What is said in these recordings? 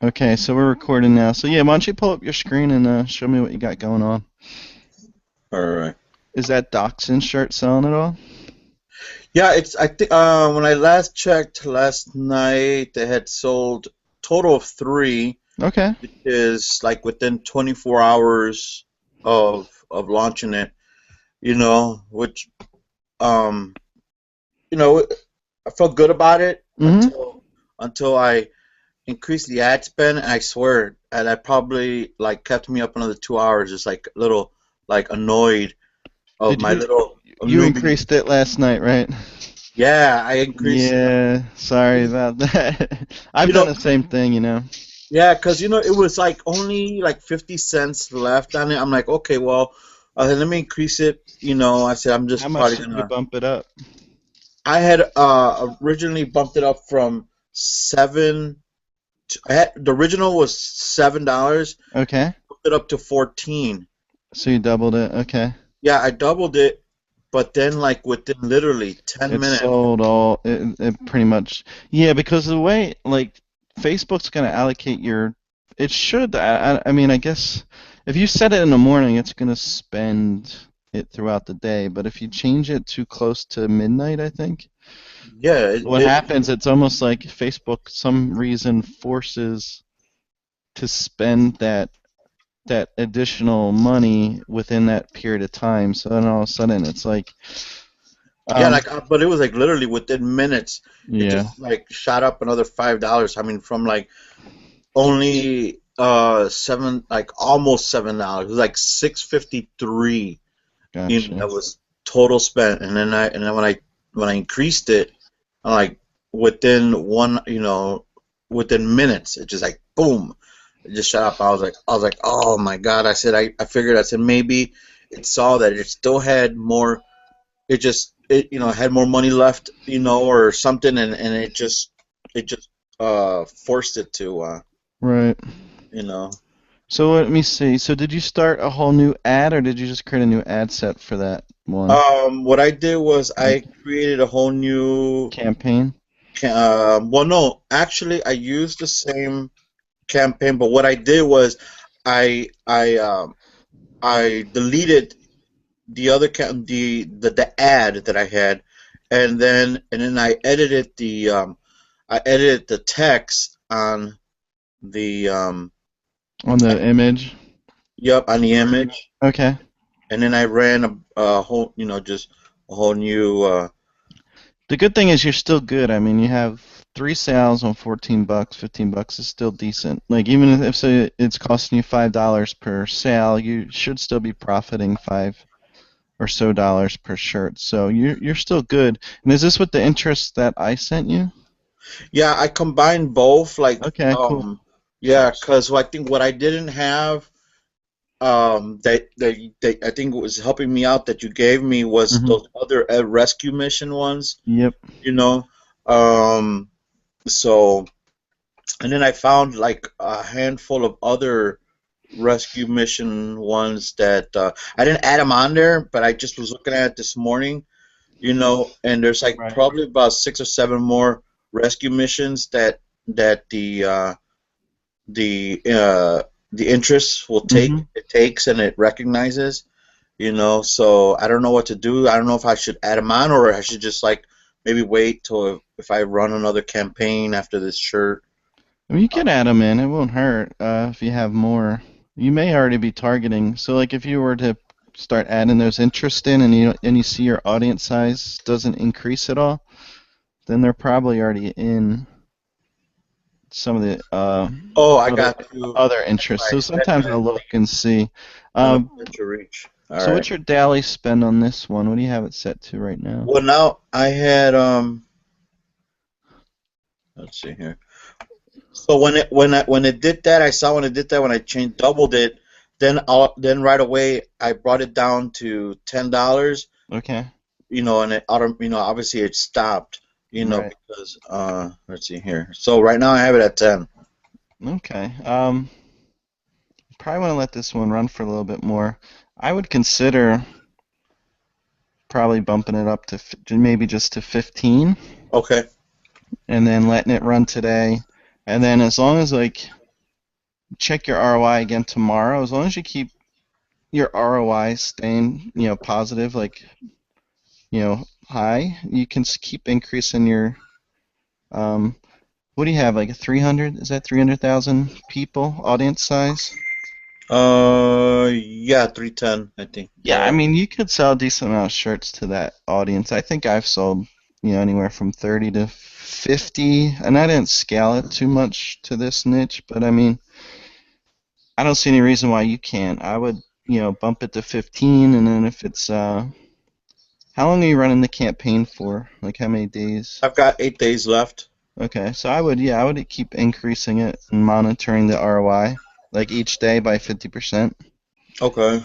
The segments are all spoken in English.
Okay, so we're recording now. So yeah, why don't you pull up your screen and show me what you got going on? All right. Is that Dachshund shirt selling at all? Yeah, it's I think when I last checked last night, they had sold total of three, Okay. which is like within 24 hours of launching it, which um you know I felt good about it Mm-hmm. until I increased the ad spend, and I swear, and that probably like kept me up another 2 hours, just like a little like annoyed of Did my you little you newbie. increased it last night, right? Yeah, I increased. Yeah, sorry about that. I've You done know, the same thing. Yeah, because it was like only like 50 cents left on it. I'm like, okay, well, let me increase it. I said I'm How just much probably did you gonna. bump it up? I had originally bumped it up from seven. The original was $7. Okay. Bumped it up to 14. So you doubled it. Okay. Yeah, I doubled it, but then like within literally 10 It minutes. sold all it pretty much. Yeah, because the way like Facebook's gonna allocate your it should I mean I guess if you set it in the morning it's gonna spend it throughout the day, but if you change it too close to midnight, I think Yeah, what happens it's almost like Facebook some reason forces to spend that additional money within that period of time. So then all of a sudden it's like yeah, um like, but it was like literally within minutes. It yeah. just like shot up another $5. I mean, from like only seven, like almost $7. It was like 653. Gotcha. That was total spent. And then when I increased it, I'm like within within minutes, it just like boom, it just shut up. I was like, oh my God. I figured, I said maybe it saw that it still had more. It had more money left, or something, and it just forced it to Right. you know. So let me see. So did you start a whole new ad, or did you just create a new ad set for that one What I did was like I created a whole new. campaign? Well, no, actually, I used the same campaign, but what I did was I deleted the other the ad that I had, and then I edited the text on the On the image? yep, on the image, Okay. and then I ran a whole, just a whole new. The good thing is you're still good. I mean, you have three sales on 14 bucks, 15 bucks is still decent. Like even if say it's costing you $5 per sale, you should still be profiting five or so dollars per shirt. So you're still good. And is this with the interest that I sent you? Yeah, I combined both, like, Okay, cool. yeah, because I think what I didn't have, that I think was helping me out, that you gave me, was Hmm. those other rescue mission ones, Yep. you know. Um, so, and then I found like a handful of other rescue mission ones that I didn't add them on there, but I just was looking at it this morning, and there's like Right. probably about six or seven more rescue missions that the interest will take Hmm. it takes and it recognizes, so I don't know what to do. I don't know if I should add them on, or I should just like maybe wait till if I run another campaign after this shirt. I mean, you can add them in. It won't hurt if you have more. You may already be targeting. So, like, if you were to start adding those interest in, and you see your audience size doesn't increase at all, then they're probably already in some of the Oh, I other got you. other That's interests. right. So That's sometimes I'll right. look and see. I know Um, that you reach. All so right. what's your daily spend on this one? What do you have it set to right now? Well, now I had let's see here. So when it did that, I saw when it did that, when I changed doubled it, then right away I brought it down to $10, Okay. and obviously it stopped, Right. because let's see here. So right now I have it at 10. Okay. Probably want to let this one run for a little bit more. I would consider probably bumping it up to maybe just to 15 Okay. and then letting it run today. And then as long as like check your ROI again tomorrow. As long as you keep your ROI staying, positive, like, high, you can keep increasing your, um, what do you have, like a 300? Is that 300,000 people audience size? Yeah, 310, I think. Yeah, I mean, you could sell a decent amount of shirts to that audience. I think I've sold, anywhere from 30 to 50, and I didn't scale it too much to this niche, but I mean, I don't see any reason why you can't. I would, bump it to 15, and then if it's, how long are you running the campaign for? Like how many days? I've got 8 days left. Okay, so I would keep increasing it and monitoring the ROI, like each day by 50%. Okay.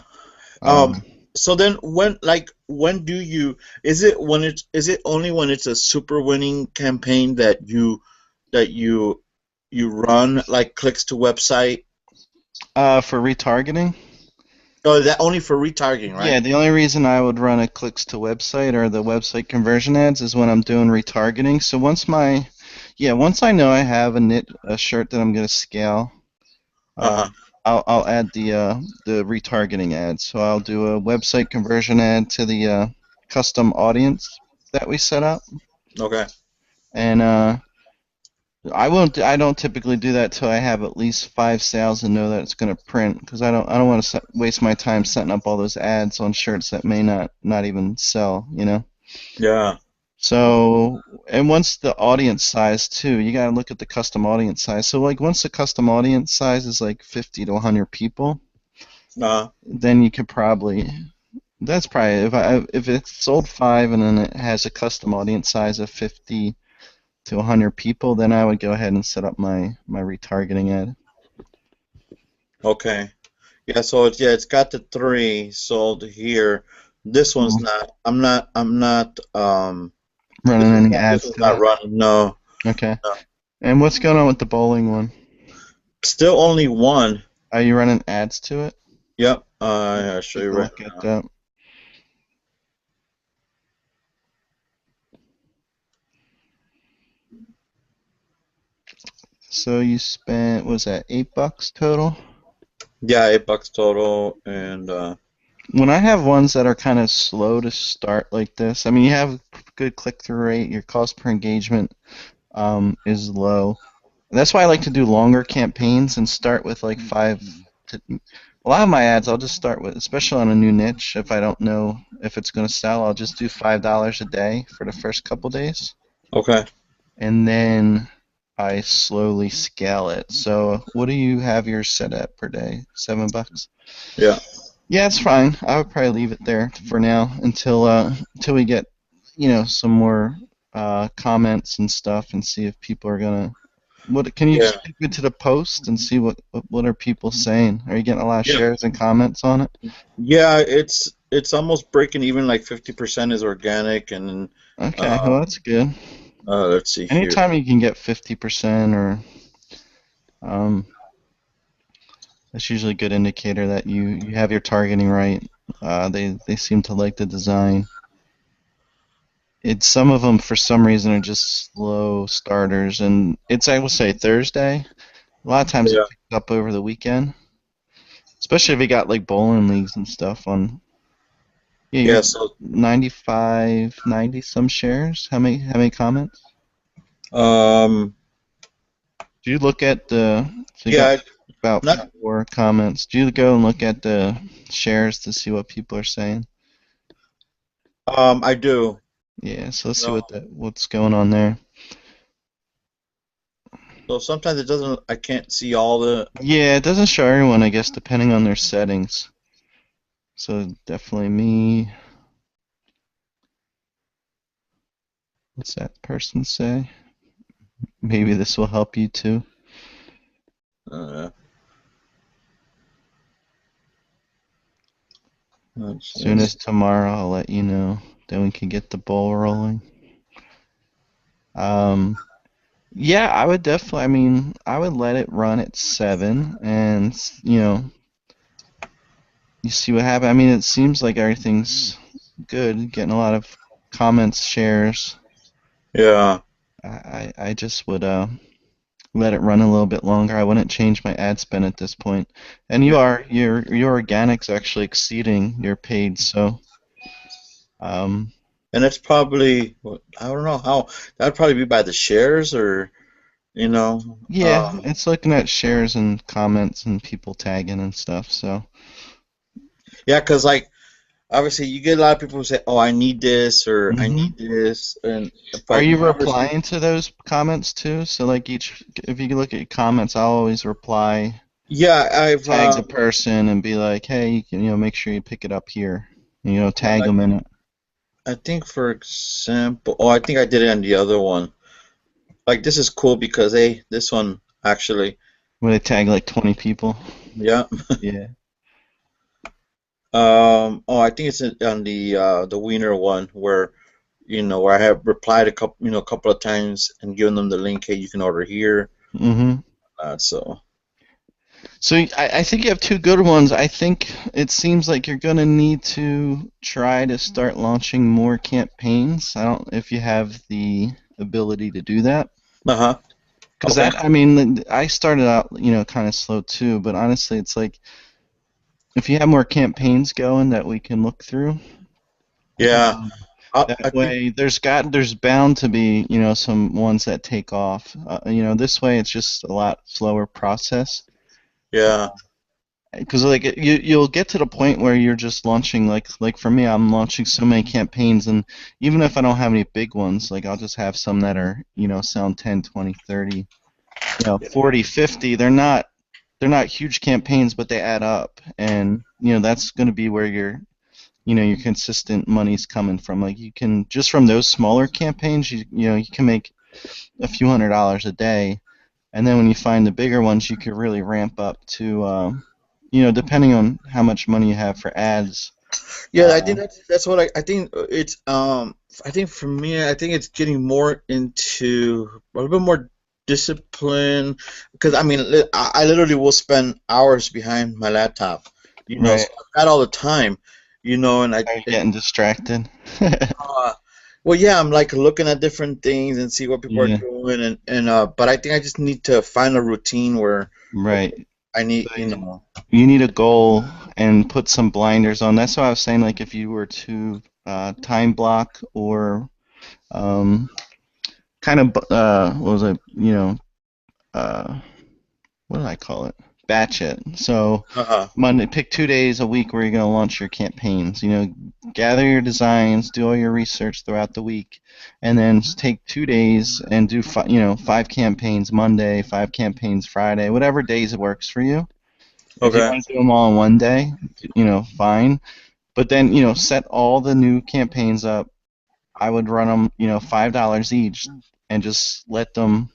Um, Um, so then when do you is it only when it's a super winning campaign that you run like clicks to website? for retargeting, Oh, that only for retargeting, yeah, right? the only reason I would run a clicks to website or the website conversion ads is when I'm doing retargeting. So once I know I have a shirt that I'm gonna scale, uh, Uh-huh. I'll add the retargeting ad. So I'll do a website conversion ad to the custom audience that we set up, Okay. and I don't typically do that till I have at least 5 sales and know that it's going to print because I don't want to waste my time setting up all those ads on shirts that may not even sell, you know. Yeah. Okay. So, and once the audience size too, you got to look at the custom audience size. So like once the custom audience size is like 50 to 100 people, Uh, then you could probably that's probably if it's sold five and then it has a custom audience size of 50 to 100 people, then I would go ahead and set up my retargeting ad. okay. Yeah, so it's got the three sold here. This one's Mm. not. I'm not. Running any This ads one's to not it? running. No. Okay. No. And what's going on with the bowling one? Still only one. Are you running ads to it? Yep. Let's I'll show take you a right look at now. that. So you spent, was that $8 total? Yeah, $8 total, and When I have ones that are kind of slow to start like this, I mean, you have good click-through rate, your cost per engagement is low. That's why I like to do longer campaigns and start with like five to, a lot of my ads I'll just start with, especially on a new niche. If I don't know if it's going to sell, I'll just do $5 a day for the first couple days, okay. and then I slowly scale it. So what do you have yours set at per day? $7? Yeah. Yeah, it's fine. I would probably leave it there for now until we get some more comments and stuff and see if people are gonna. What can you Yeah. just take me to the post and see what are people saying? Are you getting a lot of Yeah. shares and comments on it? Yeah, it's almost breaking even. Like 50% is organic, and Okay, well um, that's good. let's see here. Anytime you can get 50% or um, that's usually a good indicator that you have your targeting right. They seem to like the design. It's some of them for some reason are just slow starters, and it's I would say Thursday. A lot of times it Yeah. picks up over the weekend, especially if you got like bowling leagues and stuff on. Yeah, you're Yeah. So 95, 90 some shares. How many comments? um, Do you look at so you got yeah, about not 4 comments. Do you go and look at the shares to see what people are saying? I do. Yeah, so let's see No. what's going on there. So sometimes it doesn't. I can't see all the. Yeah, it doesn't show everyone, I guess, depending on their settings. So definitely me. What's that person say? Maybe this will help you too. Uh, Soon let's as see. tomorrow, I'll let you know. Then we can get the ball rolling. Um, yeah, I would definitely. I mean, I would let it run at 7, and you see what happens. I mean, it seems like everything's good. Getting a lot of comments, shares. Yeah. I just would let it run a little bit longer. I wouldn't change my ad spend at this point. And Yeah. your organic's actually exceeding your paid, so um, And it's probably, I don't know how, that'd probably be by the shares or, you know, yeah, it's looking at shares and comments and people tagging and stuff. So, yeah, because like obviously you get a lot of people who say, "Oh, I need this" or "I hmm need this," and are but you obviously, replying to those comments too? So like each, if you look at comments, I'll always reply, yeah, I've tags a person and be like, hey, you can, make sure you pick it up here. yeah, Tag like them in it. I think for example, oh, I think I did it on the other one. Like this is cool because hey, this one actually, When they tag like 20 people. yeah. Yeah. Oh, I think it's on the Wiener one where where I have replied a couple of times and given them the link. Hey, you can order here. hmm So So I think you have two good ones. I think it seems like you're gonna need to try to start launching more campaigns. I don't if you have the ability to do that. uh-huh. Because Okay. that, I mean, I started out, kind of slow too, but honestly, it's like if you have more campaigns going that we can look through, Yeah. um, I that think way there's bound to be, some ones that take off. This way it's just a lot slower process. yeah. Because like you'll get to the point where you're just launching like for me, I'm launching so many campaigns, and even if I don't have any big ones, like I'll just have some that are, sound 10, 20, 30, 40, 50. They're not huge campaigns, but they add up, and that's going to be where your consistent money's coming from. Like you can just from those smaller campaigns, you can make a few $100s a day, and then when you find the bigger ones, you could really ramp up to, depending on how much money you have for ads. Yeah, I think that's what I think it's I think for me I think it's getting more into a little bit more discipline because I mean I literally will spend hours behind my laptop, Right. so not all the time, and Are you getting distracted? uh, well yeah, I'm like looking at different things and see what people are Yeah. doing and but I think I just need to find a routine where okay, Right. I need, So you need a goal and put some blinders on. That's why I was saying, like, if you were to time block or um, kind of, what was it, uh, what did I call it? Batch it. So uh-huh. Monday, pick 2 days a week where you're going to launch your campaigns. Gather your designs, do all your research throughout the week, and then take 2 days and do 5 campaigns Monday, 5 campaigns Friday, whatever days it works for you. If you Okay. want to do them all in one day, fine. But then, set all the new campaigns up. I would run them, $5 each, and just let them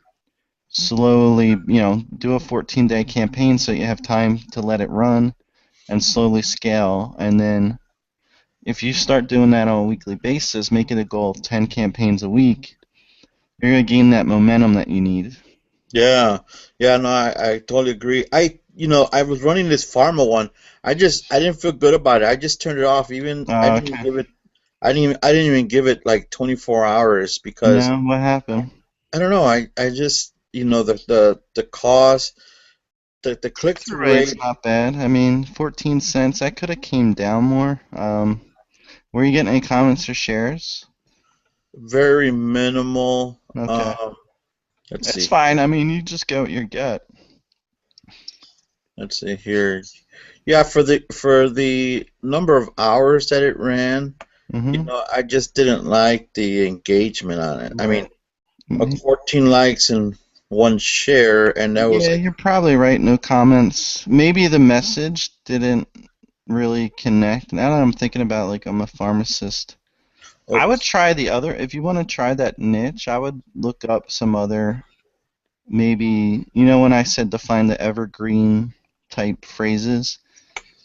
slowly, do a 14-day campaign so you have time to let it run and slowly scale. And then if you start doing that on a weekly basis, make it a goal of 10 campaigns a week, you're going to gain that momentum that you need. Yeah, yeah, no, I totally agree. I was running this pharma one. I didn't feel good about it. I just turned it off. Even Okay. I didn't even give it like 24 hours because No, what happened? I don't know. I just, the cost, the The click-through rate's rate, not bad. I mean, 14 cents. I could have came down more. Were you getting any comments or shares? very minimal. Okay. Let's It's see. fine. I mean, you just go what you get. Let's see here. Yeah, for the number of hours that it ran, Mm-hmm. I just didn't like the engagement on it. I mean, Right. Mm, 14 likes and one share, and that was yeah, like, you're probably right. No comments. Maybe the message didn't really connect. Now that I'm thinking about, like, I'm a pharmacist. I oh, would try the other. If you want to try that niche, I would look up some other, maybe, when I said to find the evergreen type phrases.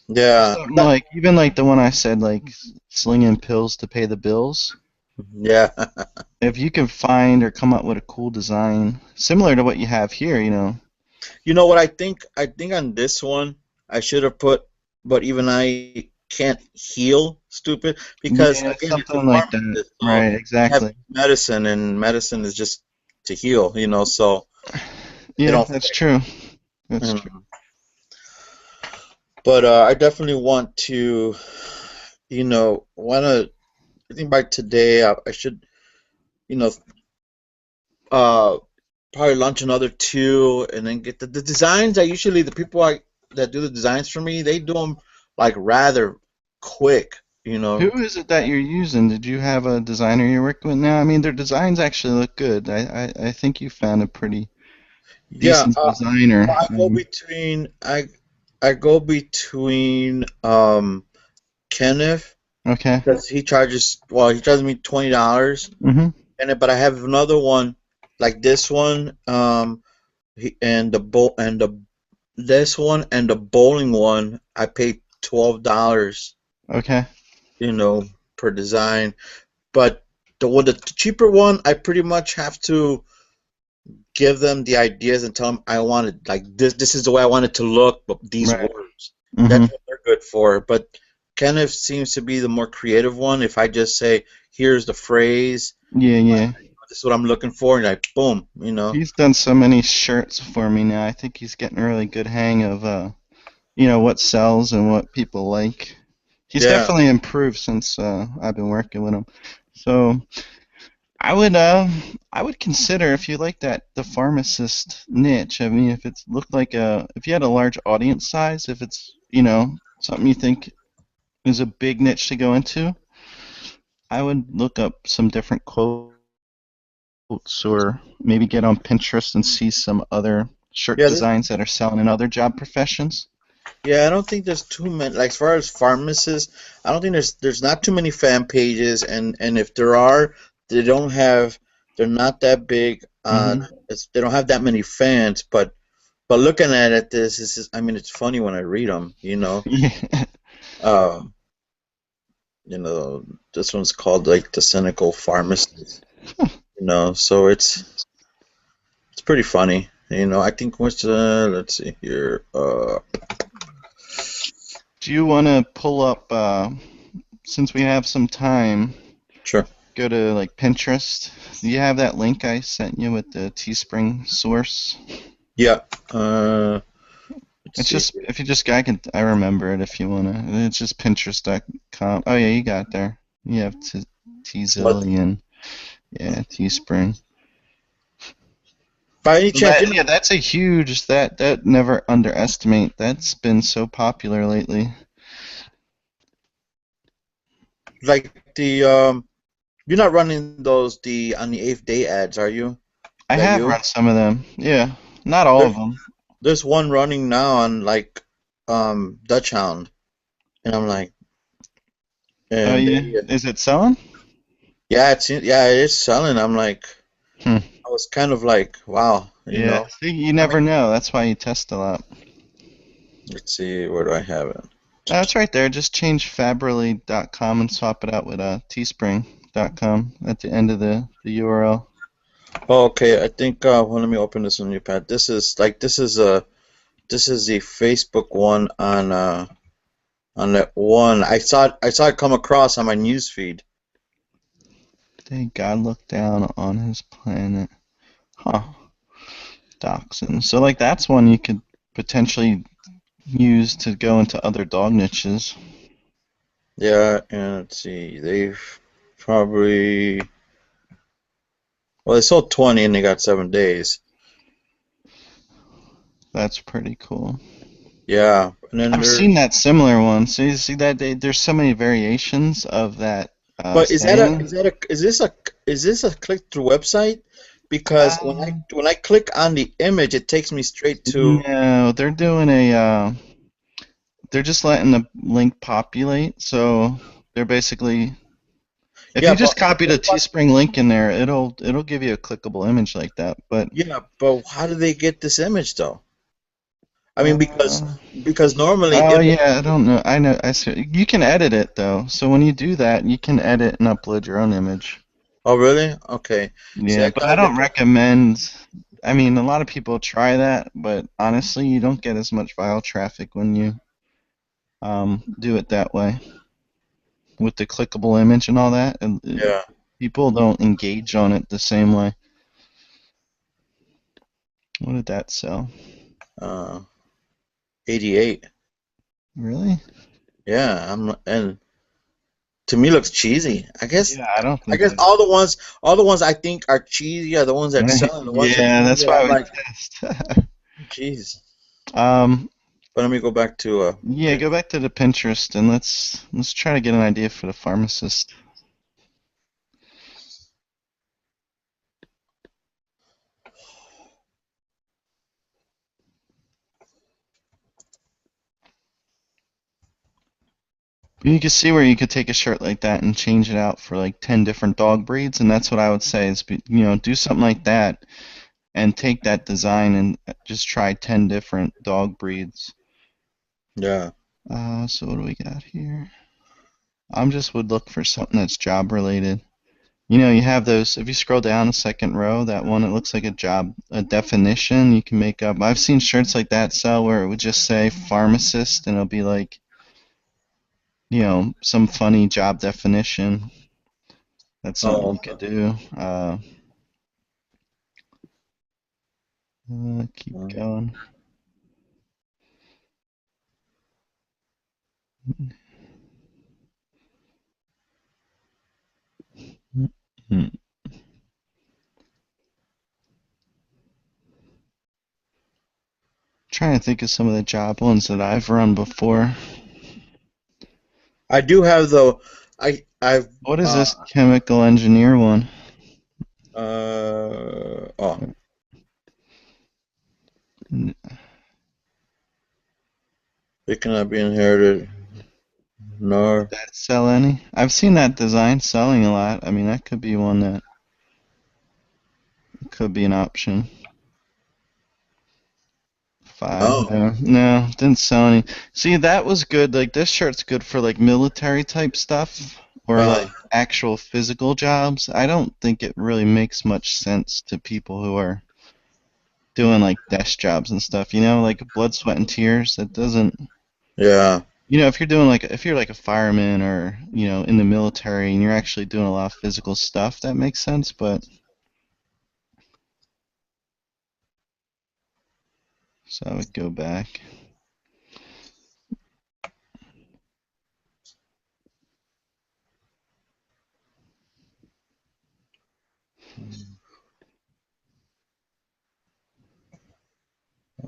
yeah, Something like, even like the one I said, like slinging pills to pay the bills. yeah. If you can find or come up with a cool design similar to what you have here, You know what I think? I think on this one I should have put, but even I can't heal, stupid, because yeah, again, it's a something like that. pharmacist, so Right, I have exactly. medicine, and medicine is just to heal, so They Yeah, don't that's fit. true. That's true. Mm. But I definitely want to, want to. I think by today I should, you know, uh, probably launch another two, and then get the designs. I usually the people that do the designs for me, they do them like rather quick. You Who know. is it that you're using? Did you have a designer you're working with now? I mean, their designs actually look good. I think you found a pretty Yeah, decent designer. I go between I go between Kenneth Okay. because he charges me $20, Mm-hmm. but I have another one like this one and the bowl and the this one and the bowling one I paid $12, Okay. you know, per design. But the cheaper one, I pretty much have to give them the ideas and tell them I want it like this. This is the way I want it to look, but these Right. words. Mm-hmm. That's what they're good for. But Kenneth seems to be the more creative one. If I just say, "Here's the phrase," Yeah, yeah. this is what I'm looking for, and like, boom, you know. He's done so many shirts for me now. I think he's getting a really good hang of what sells and what people like. He's Yeah, definitely improved since I've been working with him. So I would consider if you like the pharmacist niche. I mean, if it's looked like if you had a large audience size, if it's something you think is a big niche to go into, I would look up some different quotes or maybe get on Pinterest and see some other shirt yeah, this, designs that are selling in other job professions. yeah. I don't think there's too many. Like as far as pharmacists, I don't think there's not too many fan pages, and if there are, they don't have. They're not that big on. Hmm. They don't have that many fans, but looking at it, this is just, I mean, it's funny when I read them, you know. Yeah. Um, you know, this one's called like the cynical pharmacist, so it's pretty funny. I think what's let's see here. Do you want to pull up, since we have some time, Sure. go to like Pinterest? Do you have that link I sent you with the Teespring source? Yeah. Let's It's see just here. if you just I remember it if you wanna. It's just Pinterest.com. Oh yeah, you got it there. You have What Tzillion. Yeah, Teespring. by any chance, Yeah, that's a huge that never underestimate. That's been so popular lately. like you're not running those the on the eighth day ads, are you? I That have you? run some of them. Yeah, not all of There's them. there's one running now on like Dutch Hound, and I'm like, Oh and yeah, is it selling? yeah, it is selling. I'm like, Hmm. I was kind of like, wow, Yeah. See, you I mean, never know. That's why you test a lot. let's see, where do I have it? That's right there. Just change Faberly.com and swap it out with Teespring.com at the end of the URL. Oh, okay, I think well, let me open this on new pad. This is the Facebook one on that one. I saw it come across on my news feed. Did God look down on his planet? Huh. Dachshund. So like that's one you could potentially use to go into other dog niches. Yeah, and let's see, they've probably well, they sold 20 and they got 7 days. That's pretty cool. Yeah, and then I've seen there's that similar one. So you see that there's so many variations of that but saying. is this a click through website? Because Um, when I click on the image, it takes me straight to no, they're doing they're just letting the link populate. So they're basically, if yeah, you just copy the Teespring link in there, it'll give you a clickable image like that. But but how do they get this image though? I mean, uh, because normally oh image. yeah, I don't know. I know. I see. You can edit it though. So when you do that, you can edit and upload your own image. Oh, really? Okay. See, Yeah, I but I gotta get don't the. recommend. I mean, a lot of people try that, but honestly, you don't get as much file traffic when you do it that way with the clickable image and all that. And Yeah. people don't engage on it the same way. What did that sell? Uh, 88. Really? Yeah, and to me looks cheesy. Yeah, I don't I think guess that. all the ones I think are cheesy are the ones that sell, and the ones that Yeah, me that's that why I'm we like, test. jeez. Um, But let me go back to yeah, go back to the Pinterest and let's try to get an idea for the pharmacist. You can see where you could take a shirt like that and change it out for like 10 different dog breeds, and that's what I would say is, do something like that and take that design and just try 10 different dog breeds. yeah. So what do we got here? I'm just would look for something that's job related. You have those, if you scroll down the second row, that one, it looks like a definition you can make up. I've seen shirts like that sell where it would just say pharmacist and it'll be like, some funny job definition. That's something Oh, you could do. Keep okay. going. Hmm. Trying to think of some of the job ones that I've run before. I do have though. I've What is this chemical engineer one? oh, Did it cannot be inherited, nor that sell any? I've seen that design selling a lot. I mean, that could be one that could be an option. Five. oh, No, no, didn't sell any. See, that was good. Like this shirt's good for like military type stuff or uh, like actual physical jobs. I don't think it really makes much sense to people who are doing like desk jobs and stuff, like blood, sweat, and tears. That doesn't, yeah. if you're doing like, if you're like a fireman or, in the military and you're actually doing a lot of physical stuff, that makes sense. But, so I would go back.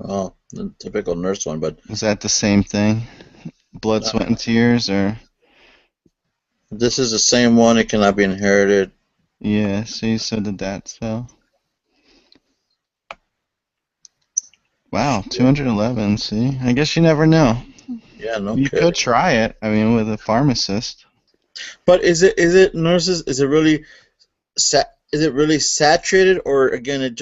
Oh, the typical nurse one, but Was that the same thing? Blood, sweat, and uh, tears, or, this is the same one. It cannot be inherited. yeah, see, so did that sell? Wow, 211, see? I guess you never know. Yeah, no You could kidding. try it, I mean, with a pharmacist. But is it nurses? Is it really saturated, or again, it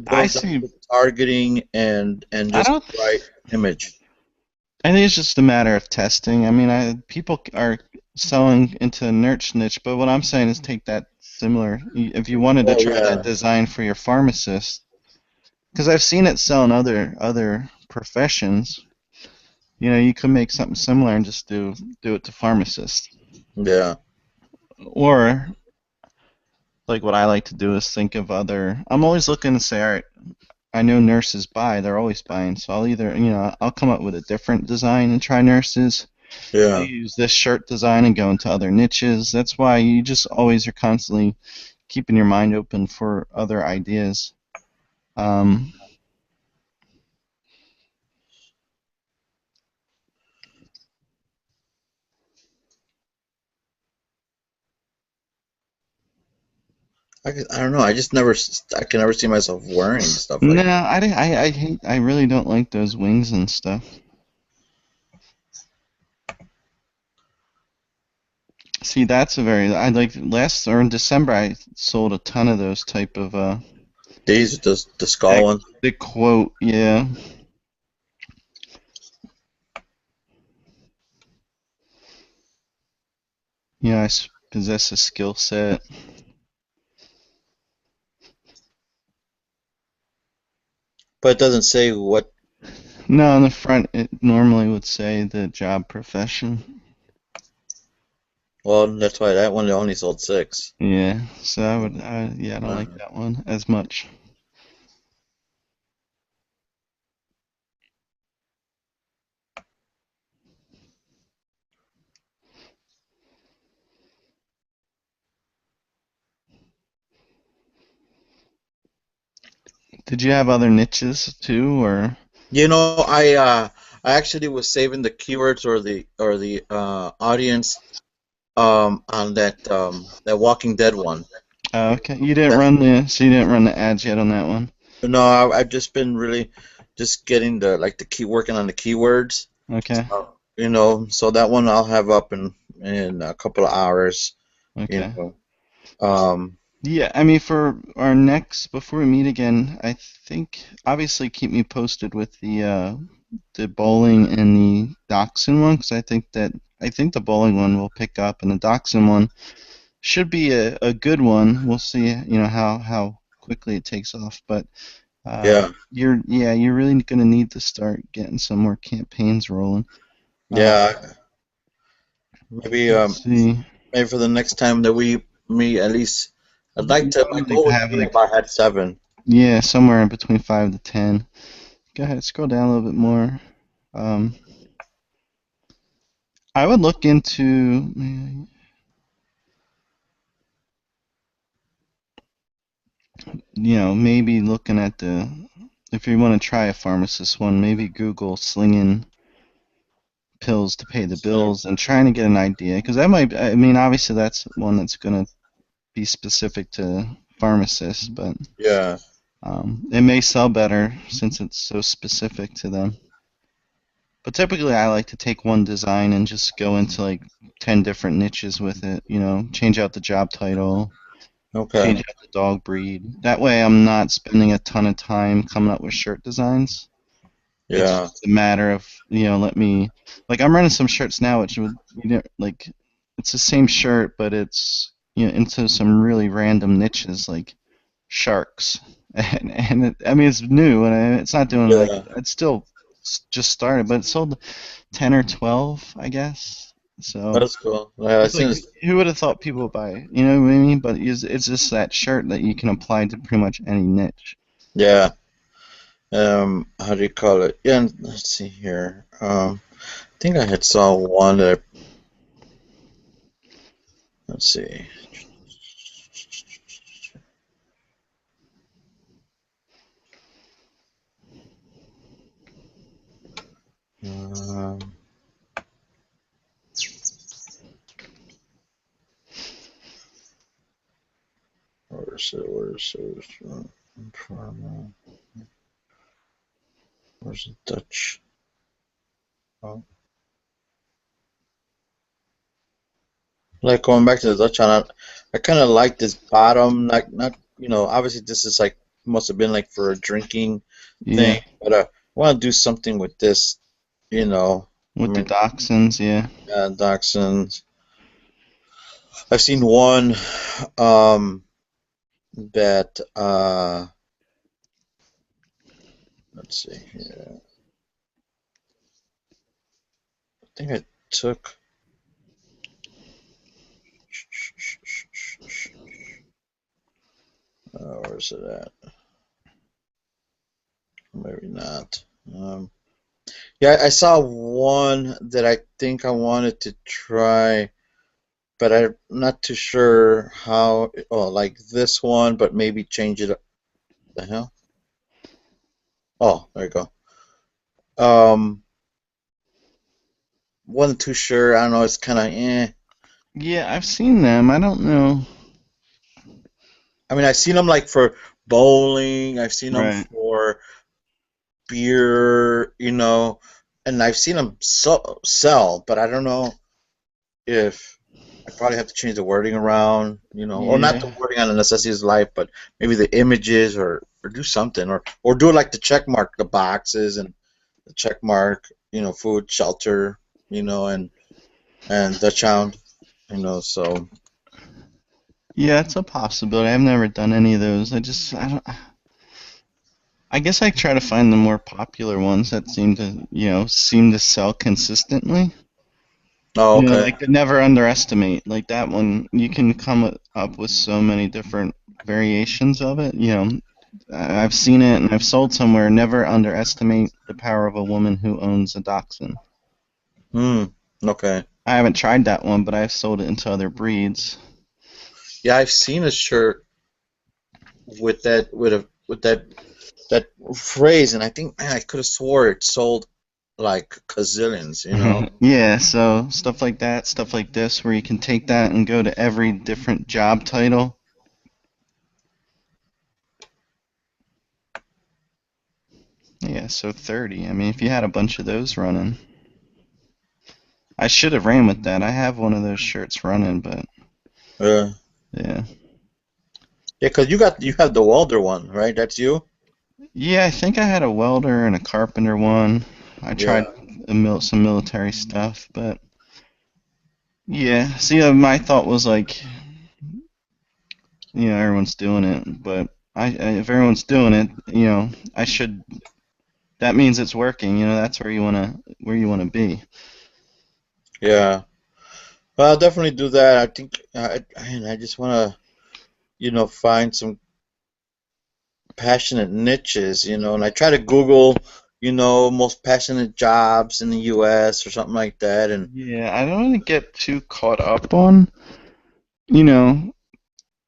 I boils down see, to targeting and I just don't, the right image? I think it's just a matter of testing. I mean, people are selling into a niche, but what I'm saying is take that similar. If you wanted to Oh try that yeah, design for your pharmacist, because I've seen it sell in other professions. You could make something similar and just do it to pharmacists. yeah, Or like what I like to do is think of other. I'm always looking to say, all right, I know nurses buy. They're always buying, so I'll either I'll come up with a different design and try nurses. I'll yeah. use this shirt design and go into other niches. That's why you just always are constantly keeping your mind open for other ideas. Um, I don't know. I can never see myself wearing stuff no, like. I hate, I really don't like those wings and stuff. See, that's a very, I like last or in December I sold a ton of those type of These the skull that ones. the quote, yeah. I possess a skill set. But it doesn't say what. No, on the front it normally would say the job profession. Well, that's why that one only sold six. Yeah, so yeah, I don't like Uh, that one as much. Did you have other niches too, or? You know, I actually was saving the keywords or the audience on that Walking Dead one. Oh, okay. You didn't run so you didn't run the ads yet on that one. No, I've just been really just getting the like the key working on the keywords. Okay. You know, so that one I'll have up in a couple of hours. You Okay. know, um, Yeah, I mean, for our next, before we meet again, I think obviously keep me posted with the bowling and the dachshund one, because I think the bowling one will pick up, and the dachshund one should be a good one. We'll see, how quickly it takes off, but yeah, you're really gonna need to start getting some more campaigns rolling. Uh, yeah. Maybe let's see. maybe for the next time that we meet, at least I'd Yeah, like you to. want My me goal to would have be like, about had seven. yeah, somewhere in between 5 to 10. Go ahead, scroll down a little bit more. Um, I would look into, maybe looking at if you want to try a pharmacist one, maybe Google slinging pills to pay the bills and trying to get an idea. Because I mean, obviously that's one that's going to be specific to pharmacists, but Yeah, it may sell better since it's so specific to them. But typically, I like to take one design and just go into like 10 different niches with it, change out the job title, change okay. out the dog breed. That way, I'm not spending a ton of time coming up with shirt designs. It's Yeah, just a matter of, let me, like, I'm running some shirts now, which would, like, it's the same shirt, but it's, into some really random niches, like sharks. And I mean, it's new, and it's not doing like, yeah. it's still just started, but it sold 10 or 12, I guess. So That's cool. Yeah, it's as like, soon as who would have thought people would buy it? You know what I mean? But it's just that shirt that you can apply to pretty much any niche. yeah. How do you call it? Yeah, and let's see here. I think I had saw one that let's see. Um, where's it? Where's it? Where's the Dutch? Oh. Like going back to the Dutch on, I kind of like this bottom. Like not, obviously this is like must have been like for a drinking thing, Yeah, but I want to do something with this. I with the mean, dachshunds, yeah. dachshunds. I've seen one um that let's see here. I think I took. Where's it at? Maybe not. Yeah, I saw one that I think I wanted to try, but I'm not too sure how. Oh, like this one, but maybe change it up. The hell? Oh, there you go. Um, wasn't too sure. I don't know. It's kind of eh. Yeah, I've seen them. I don't know. I mean, I've seen them like for bowling. I've seen them Right. for beer. And I've seen them sell, but I don't know if I probably have to change the wording around, or not the Yeah. wording on the necessities of life, but maybe the images or do something or do it like the check mark, the boxes and the check mark, food, shelter, and the hound, so Yeah, it's a possibility. I've never done any of those. I don't, I guess I try to find the more popular ones that seem to sell consistently. oh okay. Like, never underestimate. Like that one, you can come up with so many different variations of it. I've seen it and I've sold somewhere. Never underestimate the power of a woman who owns a dachshund. Hmm. Okay. I haven't tried that one, but I've sold it into other breeds. Yeah, I've seen a shirt with that that phrase, and I think, man, I could have swore it sold like gazillions, you know? Yeah, so stuff like that, stuff like this, where you can take that and go to every different job title. Yeah, so 30. I mean, if you had a bunch of those running, I should have ran with that. I have one of those shirts running, but Yeah. yeah. Yeah, 'cause you have the welder one, right? That's you? Yeah, I think I had a welder and a carpenter one. I tried Yeah. some military stuff, but yeah. See, my thought was like, everyone's doing it, but if everyone's doing it, I should. That means it's working. That's where you wanna be. Yeah. Well, I'll definitely do that. I think I just want to, find some passionate niches, and I try to Google, most passionate jobs in the US or something like that. And Yeah, I don't want to get too caught up on, you know,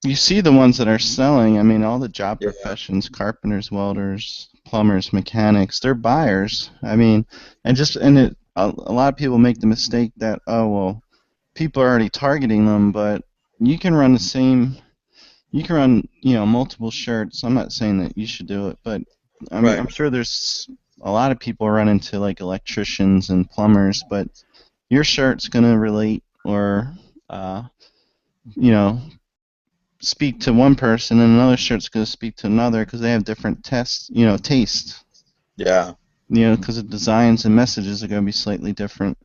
you see the ones that are selling. I mean, all the job yeah, professions, carpenters, welders, plumbers, mechanics, they're buyers. I mean, a lot of people make the mistake that, oh, well, people are already targeting them, but you can run the same, you can run, multiple shirts. I'm not saying that you should do it, but I mean, right. I'm sure there's a lot of people run into like electricians and plumbers, but your shirt's gonna relate or, uh, you know, speak to one person and another shirt's going to speak to another because they have different tastes, Yeah. because the designs and messages are going to be slightly different.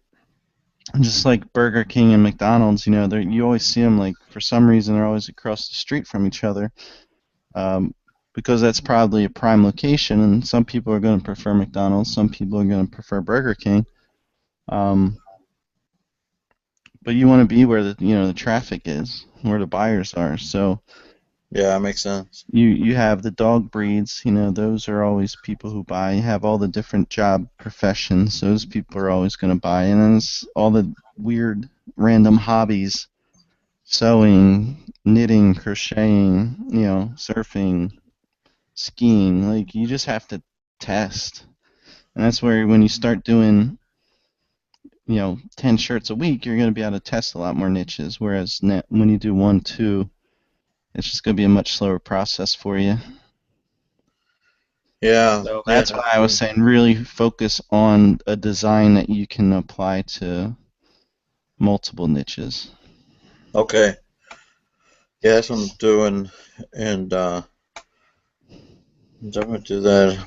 And just like Burger King and McDonald's, you always see them like for some reason they're always across the street from each other, um, because that's probably a prime location, and some people are going to prefer McDonald's, some people are going to prefer Burger King. Um, but you want to be where the traffic is, where the buyers are. So Yeah, makes sense. you have the dog breeds, those are always people who buy. You have all the different job professions, those people are always going to buy. And then it's all the weird random hobbies, sewing, knitting, crocheting, surfing, skiing. Like you just have to test. And that's where when you start doing, 10 shirts a week, you're going to be able to test a lot more niches. Whereas when you do one, two, it's just going to be a much slower process for you. Yeah, So yeah, that's why that's I was true. saying really focus on a design that you can apply to multiple niches. Okay. Yeah, that's what I'm doing, and I'm definitely do that.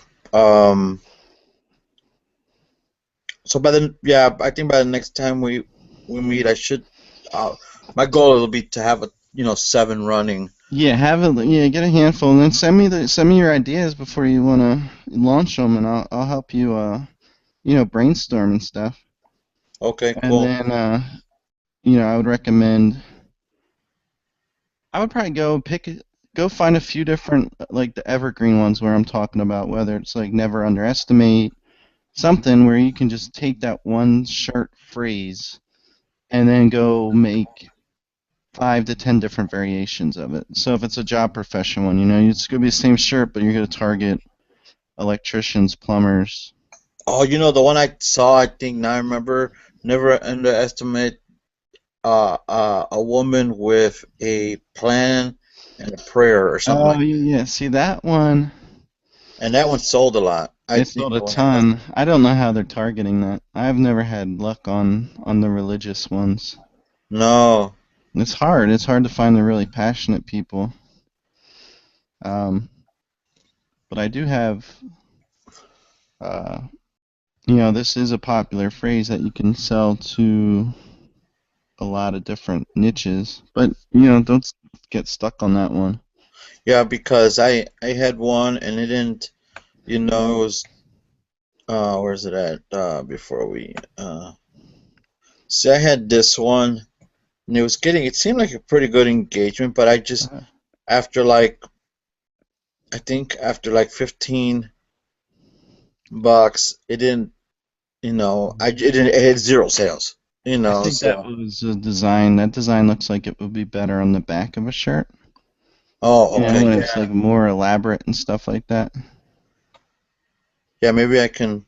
So yeah, I think by the next time we meet, I should. Uh, my goal will be to have seven running. Yeah, get a handful and then send me your ideas before you want to launch them, and I'll help you brainstorm and stuff. Okay, And cool. then I would recommend I would probably go find a few different like the evergreen ones where I'm talking about, whether it's like never underestimate something where you can just take that one shirt phrase and then go make 5 to 10 different variations of it. So if it's a job profession one, it's gonna be the same shirt, but you're gonna target electricians, plumbers. Oh, the one I saw, I think now I remember. Never underestimate a woman with a plan and a prayer or something Oh like yeah, yeah. See that one? that. And that one sold a lot. I It think sold a when I looked. ton. I don't know how they're targeting that. I've never had luck on the religious ones. No. It's hard. It's hard to find the really passionate people. Um, but I do have, uh, this is a popular phrase that you can sell to a lot of different niches. But don't get stuck on that one. Yeah, because I had one and it didn't, it was where's it at? Before we see, I had this one and it seemed like a pretty good engagement, but I just Uh, after like I think after like 15 bucks, it didn't, it had zero sales, I think that so. was a design. That design looks like it would be better on the back of a shirt. Oh, okay, When it's yeah. like more elaborate and stuff like that. Yeah, maybe I can.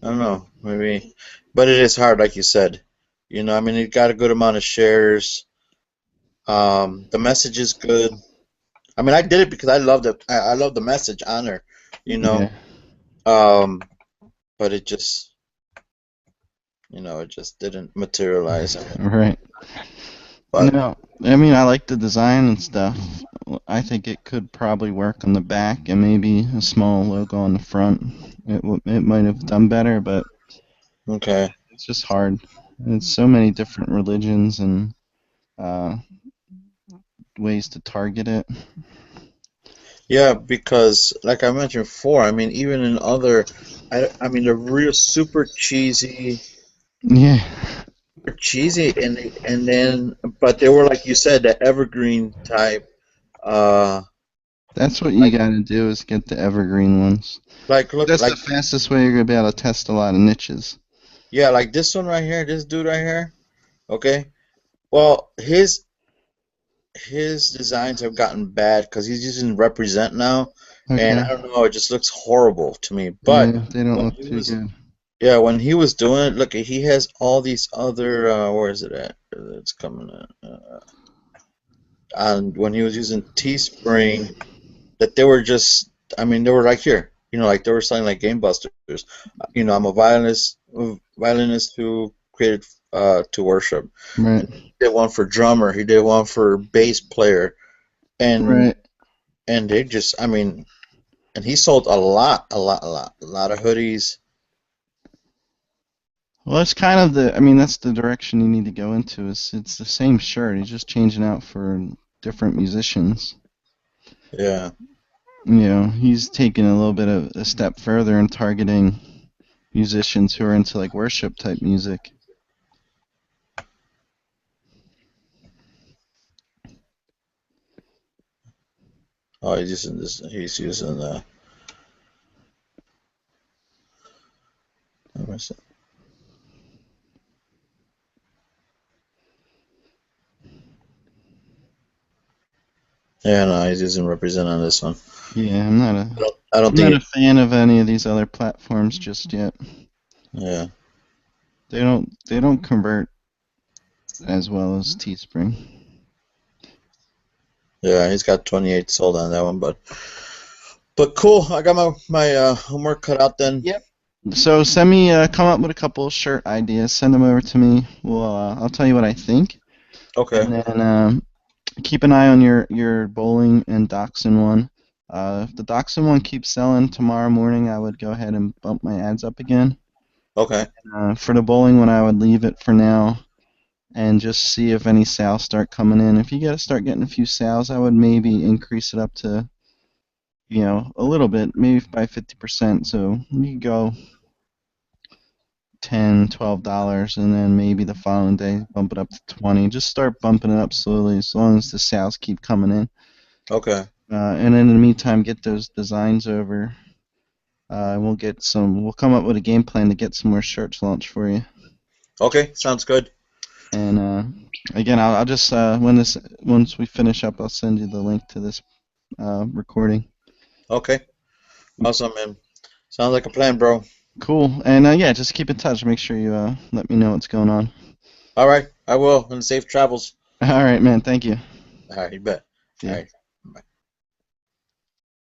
I don't know. Maybe, but it is hard, like you said. I mean, it got a good amount of shares. The message is good. I mean, I did it because I love I love the message on her. You know. Yeah, Um, but it just didn't materialize. I mean, right. but No, I mean I like the design and stuff. I think it could probably work on the back and maybe a small logo on the front. It might have done better, but okay. it's just hard. It's so many different religions and uh, ways to target it. Yeah, because like I mentioned before, I mean, even in other, I mean, they're real Yeah, super cheesy, and then, but they were like you said, the evergreen type. Uh, that's what you like gotta do is get the evergreen ones. look That's the like fastest way you're gonna be able to test a lot of niches. yeah, like this one right here, this dude right here. Okay, well, his designs have gotten bad because he's using represent now, and Okay. I don't know, it just looks horrible to me. But Yeah, they don't when look he too was good. Yeah, when he was doing it, look, he has all these other, where is it at? It's coming in. And when he was using Teespring, that they were just, I mean, they were like here, like they were selling like Game Busters. I'm a violinist who created to worship, Right. and he did one for drummer, he did one for bass player, and Right. they just, I mean, and he sold a lot, a lot, a lot of hoodies. Well, it's kind of I mean, that's the direction you need to go into. It's the same shirt. He's just changing out for different musicians. Yeah. He's taking a little bit of a step further and targeting musicians who are into like worship type music. Oh, he's using this. He's using let me see. Yeah, no, he's using represent on this one. Yeah, I don't I'm not a think. fan of any of these other platforms just yet. Yeah, They don't convert as well as Teespring. yeah, he's got 28 sold on that one, but cool. I got my homework cut out then. Yep. So send me come up with a couple of shirt ideas. Send them over to me. I'll tell you what I think, Okay, and then keep an eye on your bowling and dachshund one. If the dachshund one keeps selling tomorrow morning, I would go ahead and bump my ads up again. okay, For the bowling one, I would leave it for now and just see if any sales start coming in. If you got to start getting a few sales, I would maybe increase it up to a little bit, maybe by 50%. So you could go 10, $12, and then maybe the following day bump it up to 20. Just start bumping it up slowly as long as the sales keep coming in. okay, And in the meantime, get those designs over. We'll come up with a game plan to get some more shirts launched for you. okay. Sounds good. And again, I'll just once we finish up, I'll send you the link to this recording. Okay, awesome, man. Sounds like a plan, bro. Cool. And yeah, just keep in touch. Make sure you let me know what's going on. All right, I will. And safe travels. All right, man. Thank you. All right, you bet. See All ya. right. Bye.